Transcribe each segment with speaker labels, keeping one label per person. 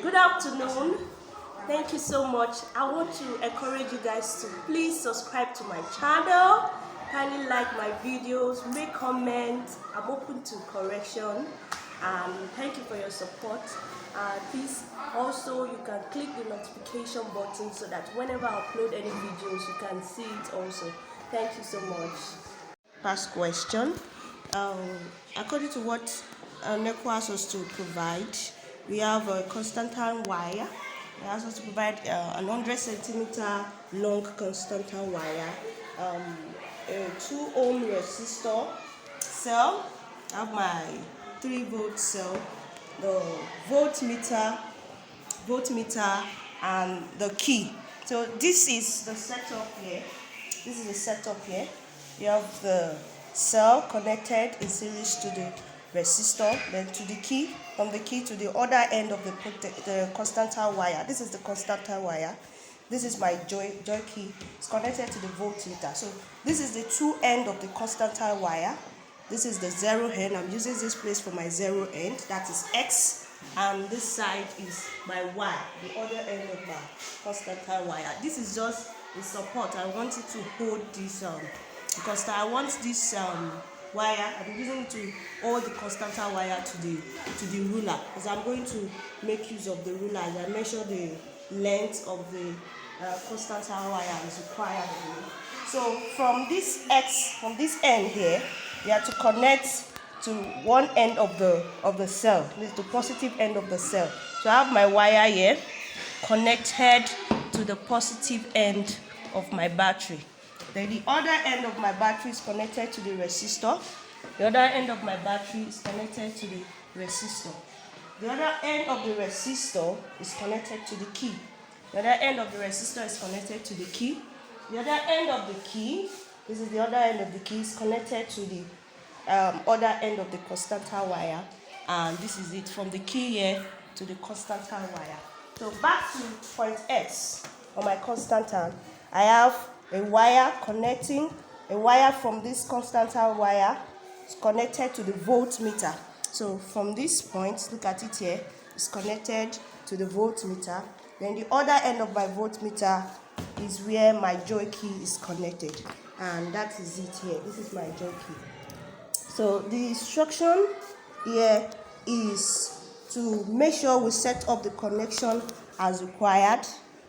Speaker 1: Good afternoon. Thank you so much. I want to encourage you guys to please subscribe to my channel, kindly like my videos, make comments. I'm open to correction. Thank you for your support. Please also you can click the notification button so that whenever I upload any videos you can see it also. Thank you so much. First question. According to what Neco asks us to provide, we have a Constantine wire. It asks us to provide an 100 centimeter long Constantine wire, a 2 ohm resistor cell. I have my 3 volt cell, the voltmeter, and the key. So this is the setup here. You have the cell connected in series to the resistor, then to the key, from the key to the other end of the Constantine wire. This is the Constantine wire. This is my joy key. It's connected to the voltmeter. So this is the 2 end of the Constantine wire. This is the 0 end. I'm using this place for my 0 end. That is X. And this side is my Y, the other end of my Constantine wire. This is just the support. I want it to hold this because I want this wire. I'm using it to hold the Constantine wire to the ruler, because I'm going to make use of the ruler and measure the length of the Constantine wire is required. So from this end here, you have to connect to one end of the cell. This is the positive end of the cell. So I have my wire here connected to the positive end of my battery. Then the other end of my battery is connected to the resistor. The other end of my battery is connected to the resistor. The other end of the resistor is connected to the key. The other end of the resistor is connected to the key. The other end of the key, this is the other end of the key, is connected to the other end of the Constantine wire. And this is it, from the key here to the Constantine wire. So back to point X on my Constantine, I have a wire from this Constantine wire is connected to the voltmeter. So from this point, look at it here, it's connected to the voltmeter. Then the other end of my voltmeter is where my joy key is connected, and that is it here. This is my joy key. So the instruction here is to make sure we set up the connection as required.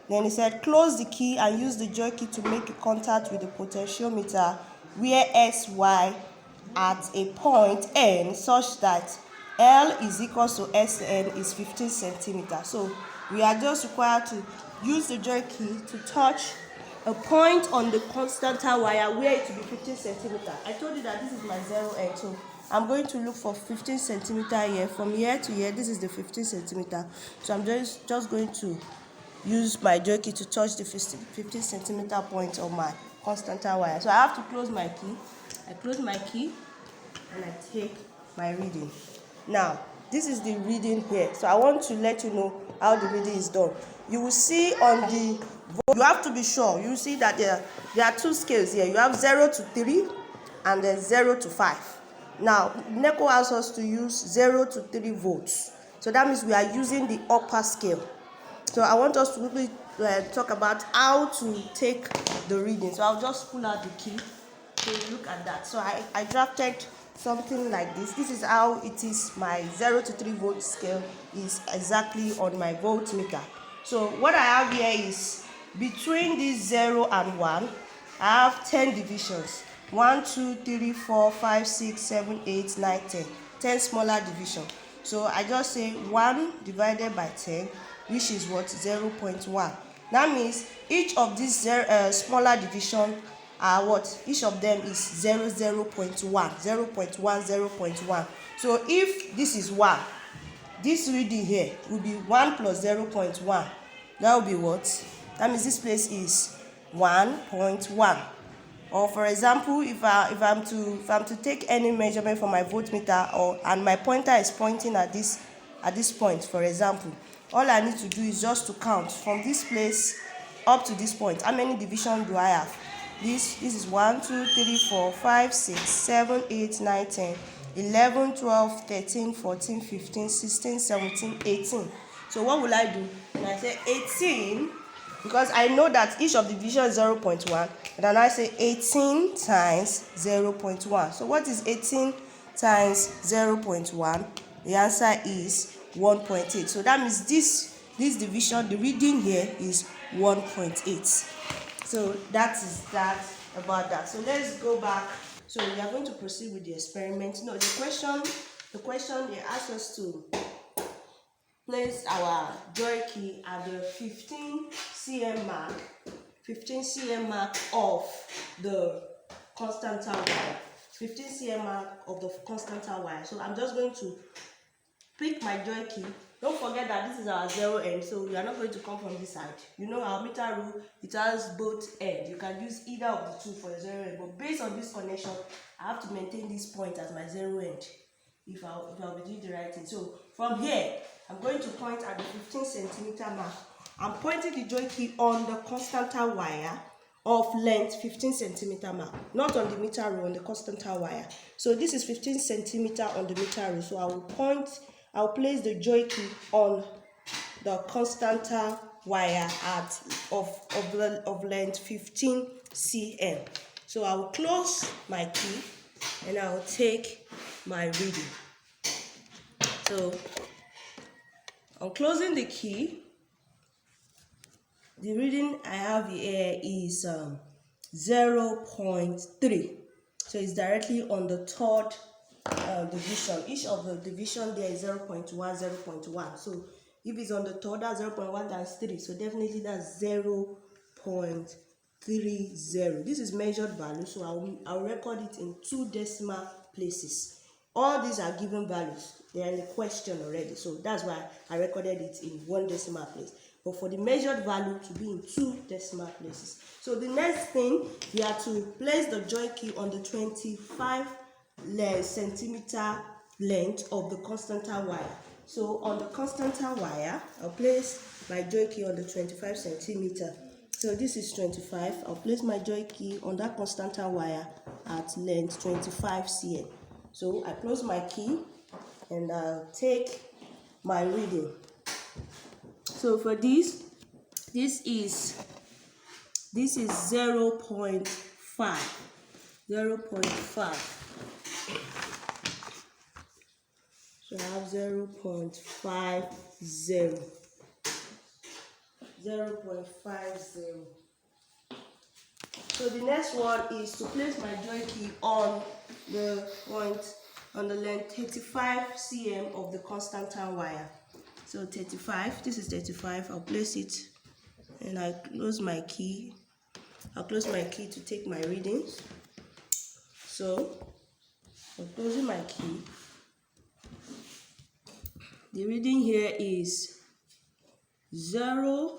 Speaker 1: Then he said, close the key and use the joy key to make a contact with the potentiometer where SY at a point N such that L is equal to SN is 15 centimeters. So we are just required to use the joy key to touch a point on the Constantine wire where it will be 15 centimeters. I told you that this is my 0 end, so I'm going to look for 15 centimeters here. From here to here, this is the 15 centimeters. So I'm just going to use my joy key to touch the 15 centimeter point on my Constantine wire. So I have to close my key. I close my key and I take my reading. Now, this is the reading here. So I want to let you know how the reading is done. You will see on the, you have to be sure. You see that there are 2 scales here. You have 0 to 3 and then 0 to 5. Now, Neco asks us to use 0 to 3 volts. So that means we are using the upper scale. So I want us to quickly talk about how to take the reading. So I'll just pull out the key to look at that. So I drafted something like this. This is how it is. My 0 to 3 volt scale is exactly on my voltmeter. So what I have here is between this 0 and 1, I have 10 divisions. 1, 2, 3, 4, 5, 6, 7, 8, 9, 10. 10 smaller divisions. So I just say 1 divided by 10, which is what? 0.1. That means each of these smaller division are what? Each of them is 0.1, 0.1. So if this is 1, this reading here will be 1 plus 0.1. That will be what? That means this place is 1.1. Or for example, if I'm to take any measurement from my voltmeter and my pointer is pointing at this point, for example, all I need to do is just to count from this place up to this point. How many divisions do I have? This is 1, 2, 3, 4, 5, 6, 7, 8, 9, 10, 11, 12, 13, 14, 15, 16, 17, 18. So what will I do? When I say 18, because I know that each of the division is 0.1, and then I say 18 times 0.1. So what is 18 times 0.1? The answer is 1.8. So that means this division, the reading here is 1.8. So that is that about that. So let's go back. So we are going to proceed with the experiment. No, the question they asked us to place our joy key at the 15 cm mark of the constant wire. 15 cm mark of the constant wire. So I'm just going to pick my joy key. Don't forget that this is our zero end, so we are not going to come from this side. You know our meter rule, it has both ends. You can use either of the two for your zero end, but based on this connection, I have to maintain this point as my zero end if I'll be doing the right thing. So from here, I'm going to point at the 15 centimeter mark. I'm pointing the joy key on the constant wire of length 15 centimeter mark, not on the meter rule, on the constant wire. So this is 15 centimeter on the meter rule. So I'll place the joy key on the constant wire of length 15 cm. So I will close my key and I will take my reading. So on closing the key, the reading I have here is 0.3. So it's directly on the third division. Each of the division there is 0.1, 0.1. So if it's on the third, that's 0.1 times 3. So definitely that's 0.30. This is measured value, so I'll record it in 2 decimal places. All these are given values. They are in the question already. So that's why I recorded it in 1 decimal place. But for the measured value to be in 2 decimal places. So the next thing, we are to place the joy key on the 25 centimeter length of the constant wire. So on the constant wire, I'll place my joy key on the 25 centimeter. So this is 25. I'll place my joy key on that constant wire at length 25 cm. So I close my key and I'll take my reading. So for this is 0.5. 0.5. So I have 0.50. 0.50. So the next one is to place my joy key on the point on the length 35 cm of the constant wire. So 35, this is 35, I'll place it and I close my key. I'll close my key to take my readings. So I'm closing my key. The reading here is 0.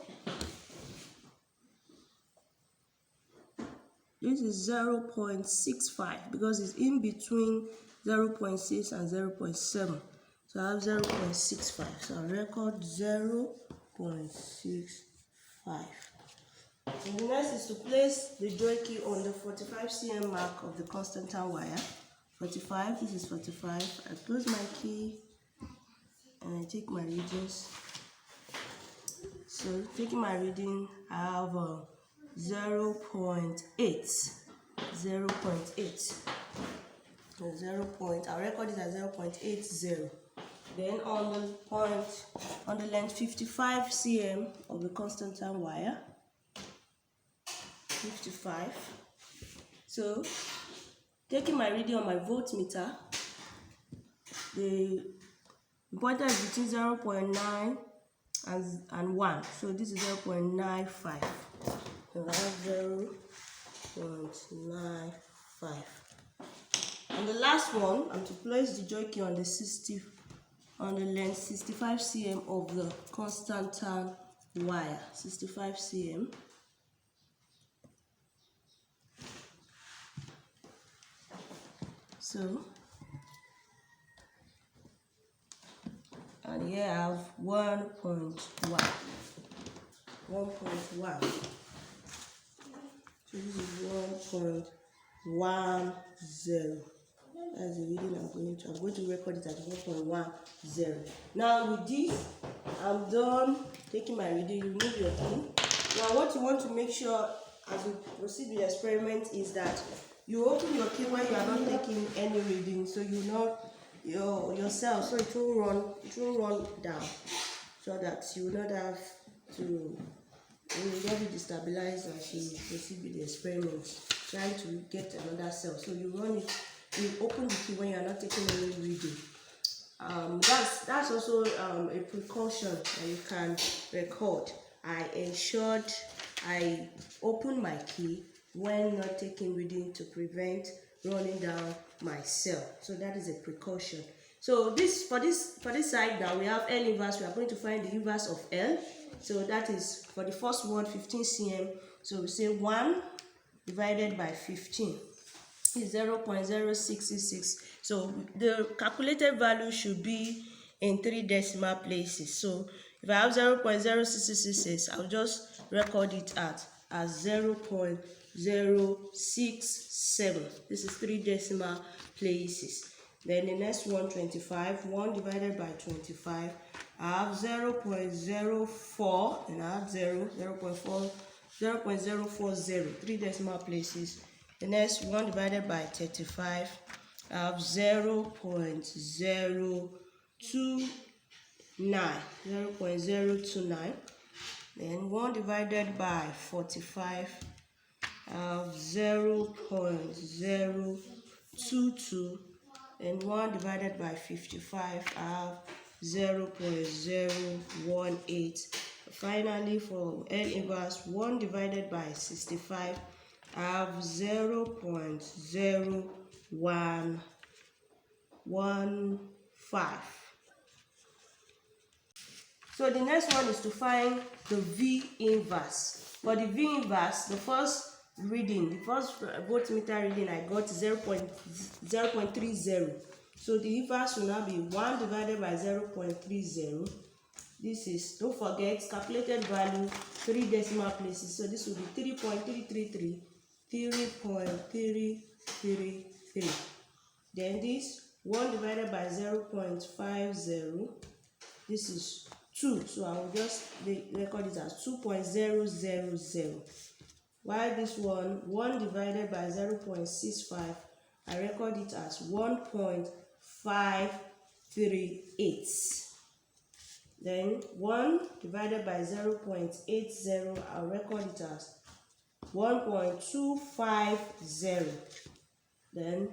Speaker 1: This is 0.65 because it's in between 0.6 and 0.7. So I have 0.65. So I'll record 0.65. And the next is to place the joy key on the 45 cm mark of the constant wire. 45, this is 45. I close my key and I take my readings. So taking my reading, I have 0.8. 0.8. So I'll record it as 0.80. Then on the point, on the length 55 cm of the constant wire, 55. So taking my reading on my voltmeter, the pointer is between 0.9 and 1. So this is 0.95. So I have 0.95. And the last one, I'm to place the joy key on the length 65 cm of the constant wire. 65 cm. So, and here I have 1.1. 1.1. So this is 1.10. That's the reading I'm going to record it at 1.10. Now with this, I'm done taking my reading. You remove your key. Now what you want to make sure as you proceed with the experiment is that you open your key when you are not taking any reading, so you know yourself, so it won't run down, so that you will not have to, you will not be destabilized as you proceed with the experiment, trying to get another cell. So you run it, you open the key when you are not taking any reading. That's also a precaution that you can record. I ensured I opened my key when not taking reading to prevent running down my cell. So that is a precaution. So for this side now, we have L inverse. We are going to find the inverse of L. So that is for the first one, 15 cm. So we say 1 divided by 15 is 0.0666. So the calculated value should be in 3 decimal places. So if I have 0.0666, I'll just record it as 0.067. This is 3 decimal places. Then the next one, 25. 1 divided by 25. I have 0.04, and I have 0.040, 3 decimal places. The next 1 divided by 35, I have 0.029. Then 1 divided by 45, I have 0.022. And 1 divided by 55, I have 0.018. Finally, for L inverse, 1 divided by 65, I have 0.0115. So the next one is to find the V inverse. For the V inverse, the first reading, the first voltmeter reading I got 0.30. So the inverse will now be 1 divided by 0.30. This is, don't forget, calculated value, 3 decimal places. So this will be 3.333, 3.333. Then this 1 divided by 0.50. This is 2. So I will just record it as 2.000. While this one, 1 divided by 0.65, I record it as 1.538. Then 1 divided by 0.80, I'll record it as 1.250. Then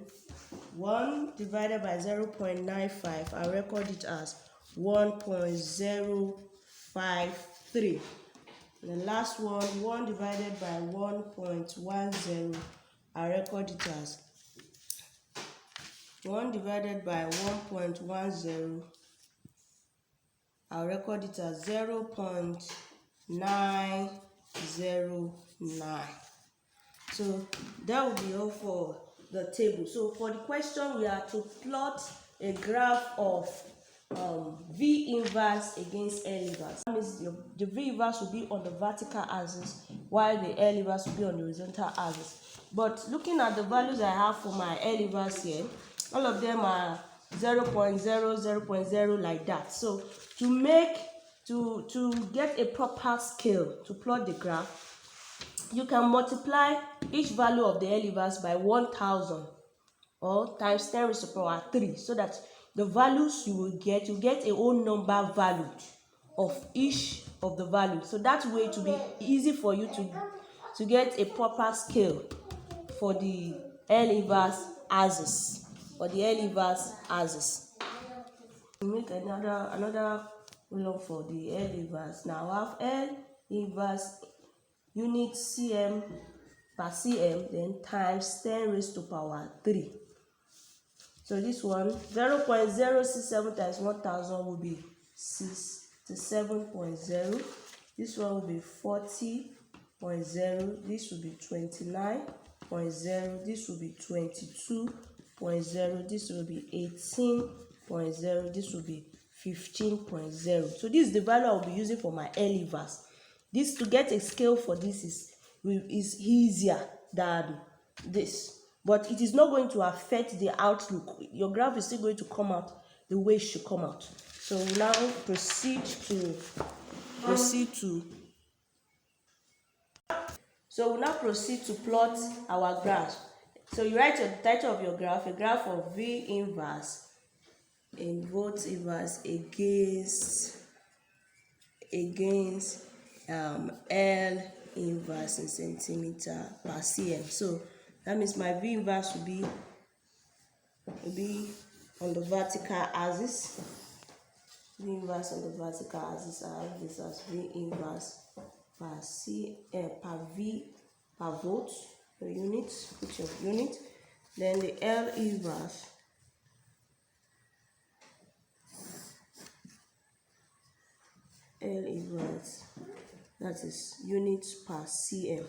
Speaker 1: 1 divided by 0.95, I'll record it as 1.053. And the last one, 1 divided by 1.10, I record it as 1 divided by 1.10, I'll record it as 0.909. So that will be all for the table. So for the question, we are to plot a graph of V inverse against L inverse. That means the V inverse will be on the vertical axis, while the L inverse will be on the horizontal axis. But looking at the values I have for my L inverse here, all of them are 0.0, 0.0 like that. So to get a proper scale to plot the graph, you can multiply each value of the L inverse by 1000 or times 10 raised to the power 3, so that the values you get a whole number valued of each of the values. So that way it will be easy for you to get a proper scale for the L inverse axis. We make another column for the L inverse. Now I have L inverse unit cm per cm, then times 10 raised to power 3. So this one, 0.067 times 1000 will be 67.0. This one will be 40.0. This will be 29.0. This will be 22.0. This will be 18.0. This will be 15.0. So this is the value I will be using for my L inverse. This, to get a scale for this is easier than this. but it is not going to affect the outlook. Your graph is still going to come out the way it should come out. So we now proceed to plot our graph. So you write the title of your graph, a graph of V inverse in volt inverse against L inverse in centimeter per cm. So that means my V inverse will be on the vertical axis. V inverse on the vertical axis. I have this as V inverse per volt per unit, put your unit. Then the L inverse that is units per cm.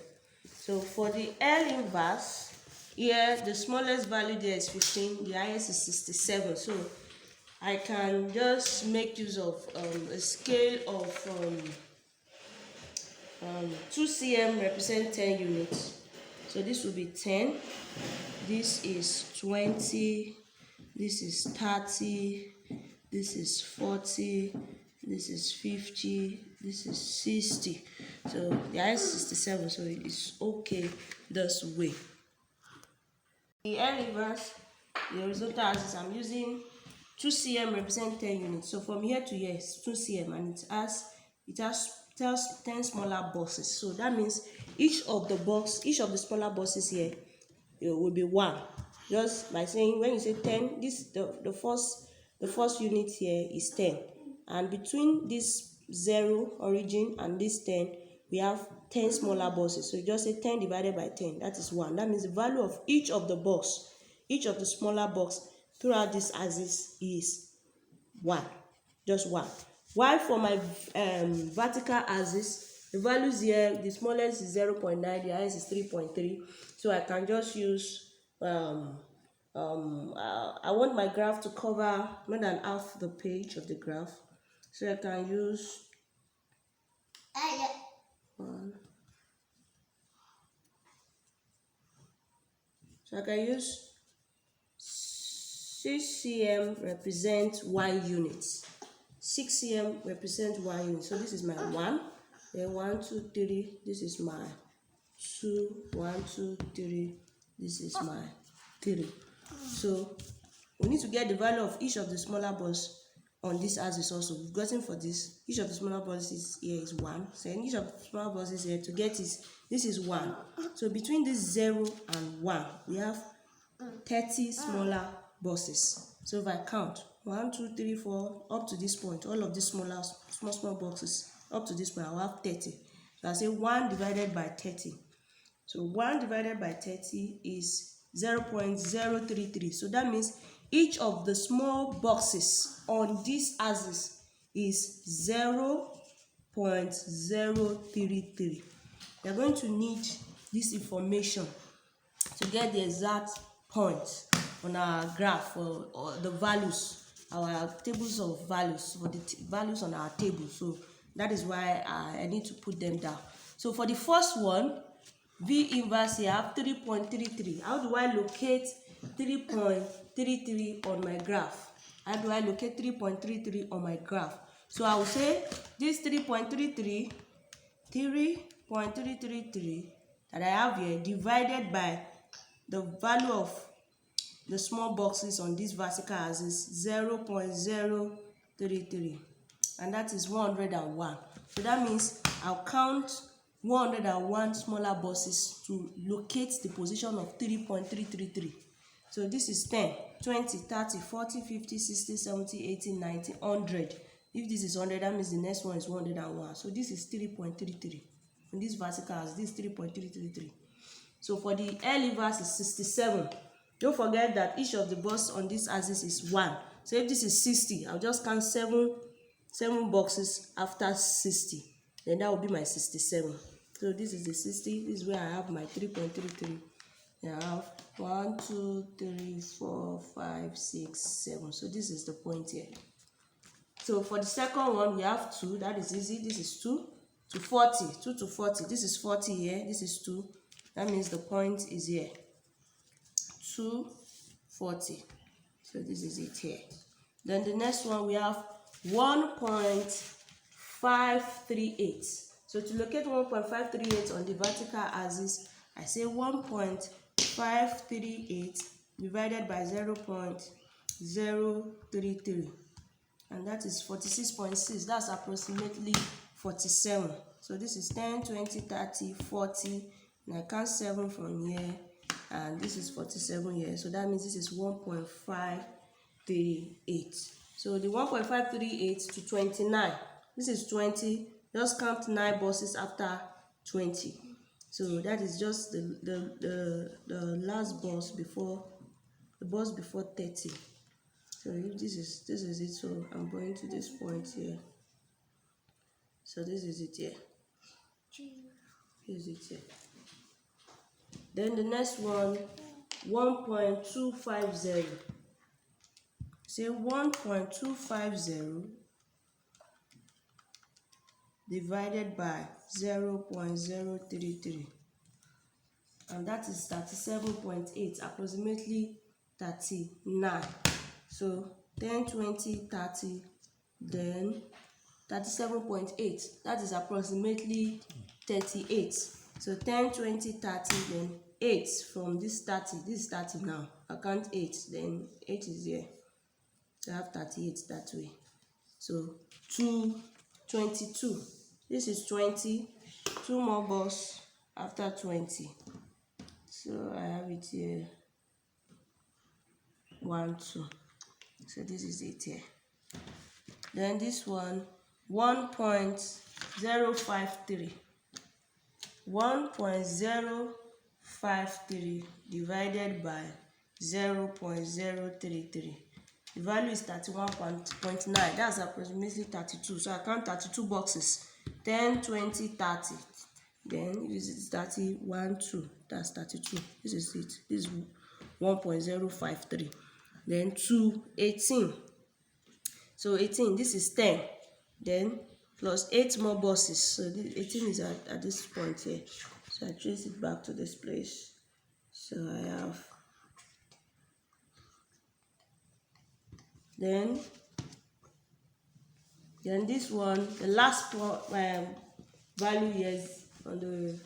Speaker 1: So for the L inverse, here the smallest value there is 15, the highest is 67. So I can just make use of a scale of 2 cm represent 10 units. So this will be 10, this is 20, this is 30, this is 40, this is 50, this is 60. So the highest is 67, so it is okay this way. The L inverse, the horizontal axis, I'm using 2 cm represent 10 units. So from here to here is 2 cm, and it has 10 smaller boxes. So that means each of the smaller boxes here will be 1. Just by saying, when you say 10, this the first unit here is 10, and between this 0 origin and this 10 we have 10 smaller boxes. So you just say 10 divided by 10, that is 1. That means the value of each of the smaller box throughout this axis is 1, just 1. While for my vertical axis, the values here, the smallest is 0.9, the highest is 3.3. So I can just use I want my graph to cover more than half the page of the graph, so I can use 1. So I can use 6 cm represent 1 unit. 6 cm represent 1 unit. So this is my 1. Then 1, 2, 3. This is my 2. 1, 2, 3. This is my 3. So we need to get the value of each of the smaller balls on this axis also. We've gotten for this. Each of the smaller balls here is 1. So in each of the smaller balls here to get this is 1. So between this 0 and 1, we have 30 smaller boxes. So if I count 1, 2, 3, 4 up to this point, all of these small boxes up to this point, I'll have 30. So I say 1 divided by 30. So 1 divided by 30 is 0.033. So that means each of the small boxes on this axis is 0.033. We are going to need this information to get the exact point on our graph or the values, our tables of values, for the values on our table. So that is why I need to put them down. So for the first one, V inverse here, I have 3.33. How do I locate 3.33 on my graph? How do I locate 3.33 on my graph? So I will say this 3.33 that I have here divided by the value of the small boxes on this vertical axis, 0.033, and that is 101. So that means I'll count 101 smaller boxes to locate the position of 3.333. So this is 10, 20, 30, 40, 50, 60, 70, 80, 90, 100. If this is 100, that means the next one is 101. So this is 3.33. In this vertical axis, this is 3.333. So for the L inverse is 67. Don't forget that each of the boxes on this axis is 1. So if this is 60, I'll just count 7 boxes after 60. Then that will be my 67. So this is the 60. This is where I have my 3.33. Then I have 1, 2, 3, 4, 5, 6, 7. So this is the point here. So for the second one, we have 2. That is easy. This is 2 to 40. 2 to 40. This is 40 here. This is 2. That means the point is here. 240. So this is it here. Then the next one we have 1.538. So to locate 1.538 on the vertical axis, I say 1.538 divided by 0.033, and that is 46.6. That's approximately 47. So this is 10, 20, 30, 40, and I count 7 from here, and this is 47 here. So that means this is 1.538. So the 1.538 to 29, this is 20. Just count 9 buses after 20. So that is just the last bus before the bus before 30. So if this is it. So I'm going to this point here. So this is it here. Here's it here. Then the next one, 1.250. Say 1.250 divided by 0.033, and that is 37.8, approximately 39. So 10, 20, 30, then 37.8, that is approximately 38. So 10, 20, 30, then 8 from this 30. This is 30 now. I count 8, then 8 is here. So I have 38 that way. So 222. This is 20. 2 more bus after 20. So I have it here. 1, 2. So this is it here. Then this one, 1.053. 1.053 divided by 0.033. The value is 31.9. That's approximately 32. So I count 32 boxes. 10, 20, 30. Then this is 31, 2. That's 32. This is it. This is 1.053. Then 2, 18. So 18, this is 10. Then plus 8 more buses. So this 18 is at this point here. So I trace it back to this place. So I have. Then this one, the last value here is on the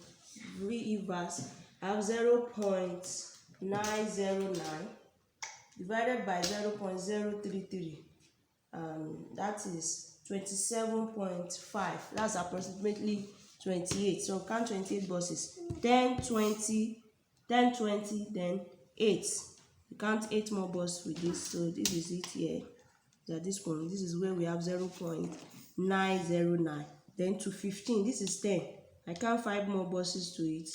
Speaker 1: VE verse. I have 0.909 divided by 0.033. That is 27.5. That's approximately 28. So count 28 buses. 10, 20, 10, 20, then 8. You count 8 more buses with this. So this is it here. At this point, this is where we have 0.909. Then to 15, this is 10. I count 5 more buses to it,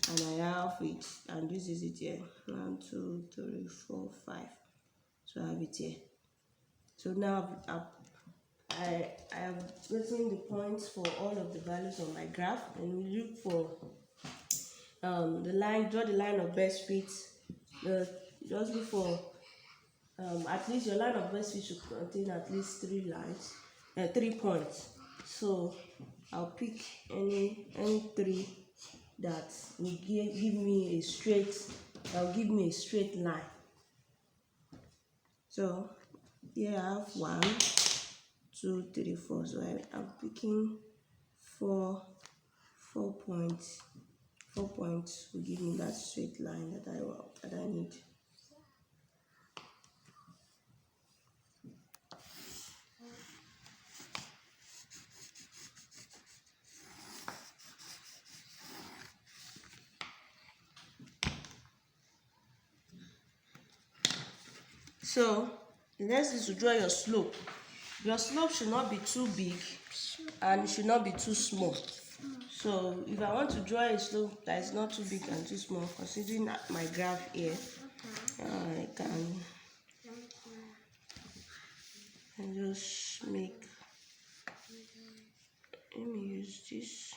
Speaker 1: and I have it. And this is it here. 1, 2, 3, 4, 5. So I have it here. So now I have written the points for all of the values on my graph, and we look for the line. Draw the line of best fit. Just look for at least your line of best fit should contain at least 3 lines, 3 points. So I'll pick any 3 that will give me a straight. That'll give me a straight line. So here I have 1, 2, 3, 4. So I'm picking 4 points. 4 points will give me that straight line that I need. So the next is to draw your slope. Your slope should not be too big and it should not be too small. So if I want to draw a slope that is not too big and too small, considering my graph here, I can just make, let me use this.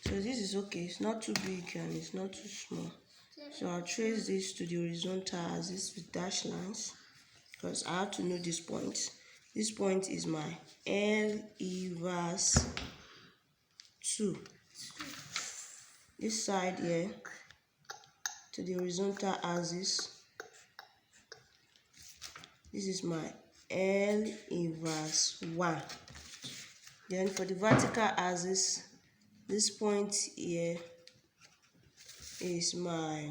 Speaker 1: So this is okay. It's not too big and it's not too small. So I'll trace this to the horizontal axis with dashed lines because I have to know this point. This point is my L inverse 2. This side here to the horizontal axis, this is my L inverse 1. Then for the vertical axis, this point here is my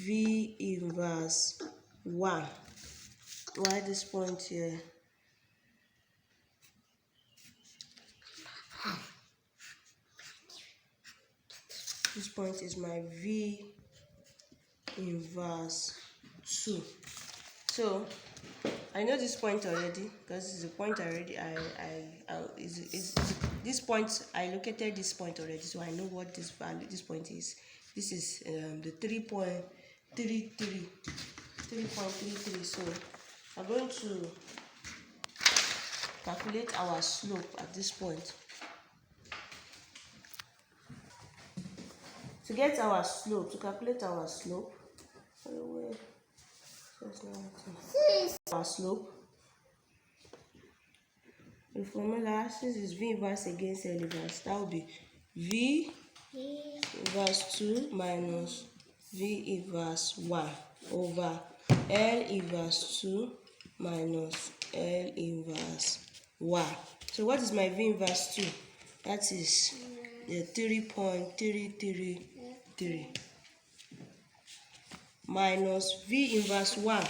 Speaker 1: V inverse 1. Why this point here? This point is my V inverse 2. So I know this point already because it's a point already. This point, I located this point already, so I know what this value, this point is. This is the 3.33. So I'm going to calculate our slope at this point. To calculate our slope, our slope, the formula, since is V inverse against L inverse, that will be V inverse 2 minus V inverse 1 over L inverse 2 minus L inverse 1. So what is my V inverse 2? That is the 3.333 minus V inverse 1.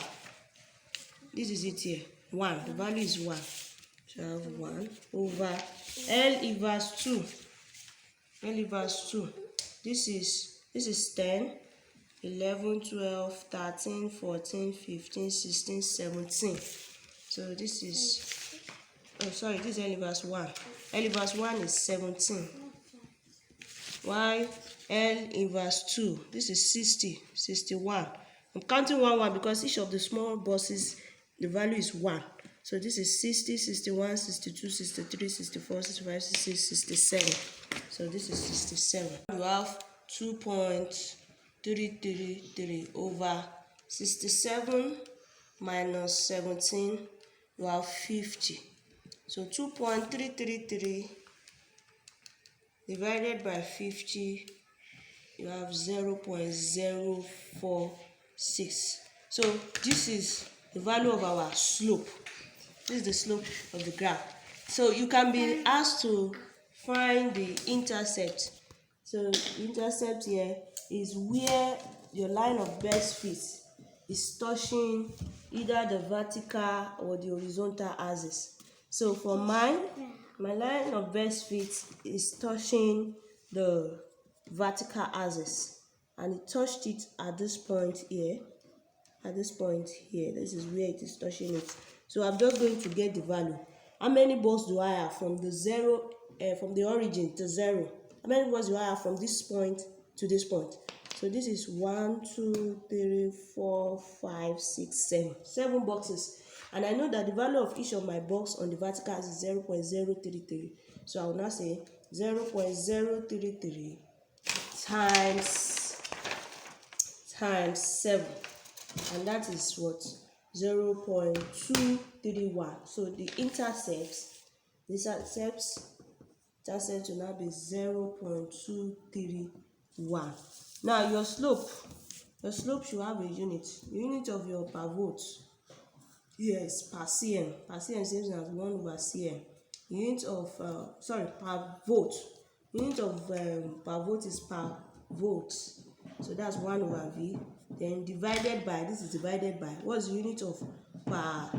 Speaker 1: This is it here, 1. The value is 1. So I have 1 over L inverse 2. L inverse 2. This is 10, 11, 12, 13, 14, 15, 16, 17. So this is, this is L inverse 1. L inverse 1 is 17. Why L inverse 2? This is 60, 61. I'm counting 1 because each of the small boxes, the value is 1. So this is 60, 61, 62, 63, 64, 65, 66, 67. So this is 67. You have 2.333 over 67 minus 17, you have 50. So 2.333 divided by 50, you have 0.046. So this is the value of our slope. This is the slope of the graph. So you can be asked to find the intercept. So the intercept here is where your line of best fit is touching either the vertical or the horizontal axis. So for mine, my line of best fit is touching the vertical axis, and it touched it at this point here. This is where it is touching it. So I'm just going to get the value. How many balls do I have from the from the origin to 0? How many balls do I have from this point to this point? So this is 1, 2, 3, 4, 5, 6, 7. 7 boxes. And I know that the value of each of my box on the vertical is 0.033. So I will now say 0.033 times 7. And that is what? 0.231. So the intercepts will now be 0.231. Now your slope should have a unit. The unit of your per volt, yes, per cm. Per cm says as 1 over cm. Unit of per volt. Unit of per volt is per volt. So that's 1 over V. Then divided by, this is divided by, what's the unit of per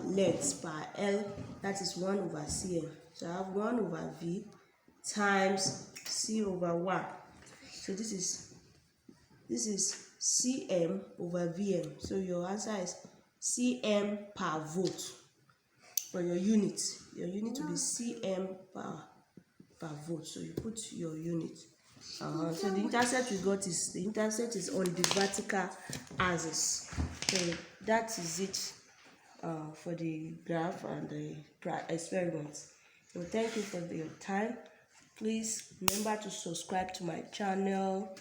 Speaker 1: length, per L? That is 1 over cm. So I have 1 over V times C over 1. So this is cm over Vm. So your answer is cm per volt. For your unit will be cm per volt. So you put your unit. So the intercept we got is on the vertical axis. So that is it for the graph and the experiment. So thank you for your time. Please remember to subscribe to my channel,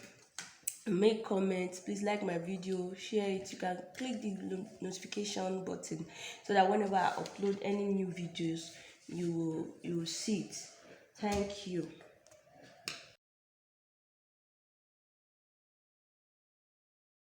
Speaker 1: make comments, please like my video, share it. You can click the notification button so that whenever I upload any new videos, you will see it. Thank you.